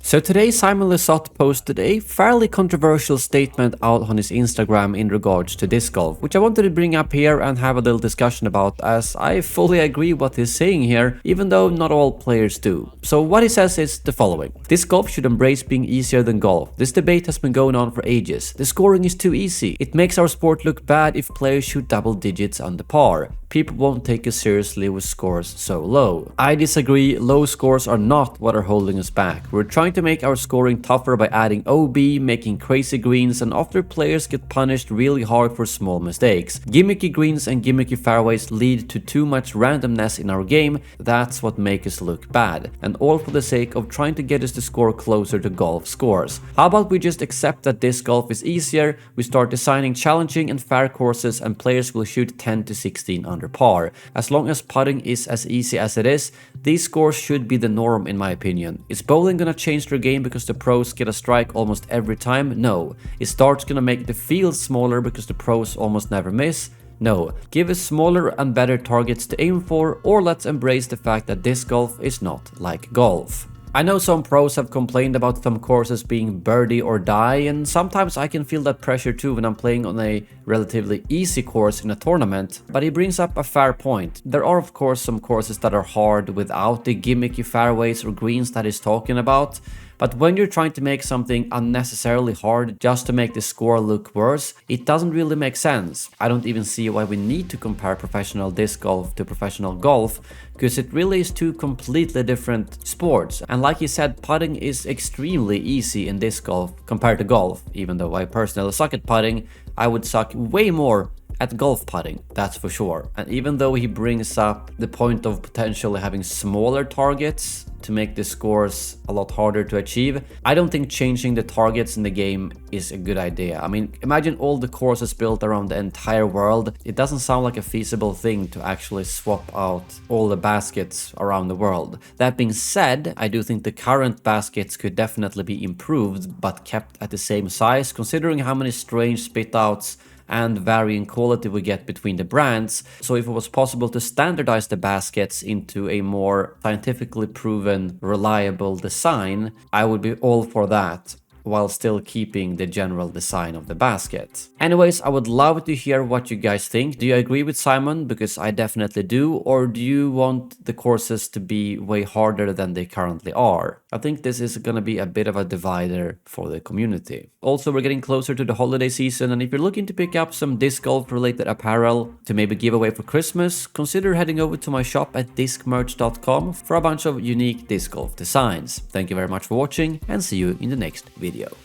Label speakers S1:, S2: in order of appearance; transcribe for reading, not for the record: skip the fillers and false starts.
S1: So today Simon Lizotte posted a fairly controversial statement out on his Instagram in regards to disc golf, which I wanted to bring up here and have a little discussion about, as I fully agree what he's saying here, even though not all players do. So what he says is the following: disc golf should embrace being easier than golf. This debate has been going on for ages. The scoring is too easy. It makes our sport look bad if players shoot double digits under par. People won't take us seriously with scores so low. I disagree. Low scores are not what are holding us back. We're trying to make our scoring tougher by adding OB, making crazy greens, and after players get punished really hard for small mistakes. Gimmicky greens and gimmicky fairways lead to too much randomness in our game. That's what makes us look bad, and all for the sake of trying to get us to score closer to golf scores. How about we just accept that disc golf is easier, we start designing challenging and fair courses, and players will shoot 10 to 16 under par. As long as putting is as easy as it is, these scores should be the norm in my opinion. Is bowling gonna change their game because the pros get a strike almost every time? No. Is darts gonna make the field smaller because the pros almost never miss? No. Give us smaller and better targets to aim for, or let's embrace the fact that disc golf is not like golf. I know some pros have complained about some courses being birdie or die, and sometimes I can feel that pressure too when I'm playing on a relatively easy course in a tournament, but he brings up a fair point. There are of course some courses that are hard without the gimmicky fairways or greens that he's talking about, but when you're trying to make something unnecessarily hard just to make the score look worse, it doesn't really make sense. I don't even see why we need to compare professional disc golf to professional golf, because it really is two completely different sports. And like he said, putting is extremely easy in disc golf compared to golf. Even though I personally suck at putting, I would suck way more at golf putting, that's for sure. And even though he brings up the point of potentially having smaller targets to make the scores a lot harder to achieve, I don't think changing the targets in the game is a good idea. I mean, imagine all the courses built around the entire world. It doesn't sound like a feasible thing to actually swap out all the baskets around the world. That being said, I do think the current baskets could definitely be improved but kept at the same size, considering how many strange spit outs and varying quality we get between the brands. So if it was possible to standardize the baskets into a more scientifically proven, reliable design, I would be all for that, while still keeping the general design of the basket. Anyways, I would love to hear what you guys think. Do you agree with Simon? Because I definitely do. Or do you want the courses to be way harder than they currently are? I think this is going to be a bit of a divider for the community. Also, we're getting closer to the holiday season, and if you're looking to pick up some disc golf related apparel to maybe give away for Christmas, consider heading over to my shop at discmerch.com for a bunch of unique disc golf designs. Thank you very much for watching, and see you in the next video.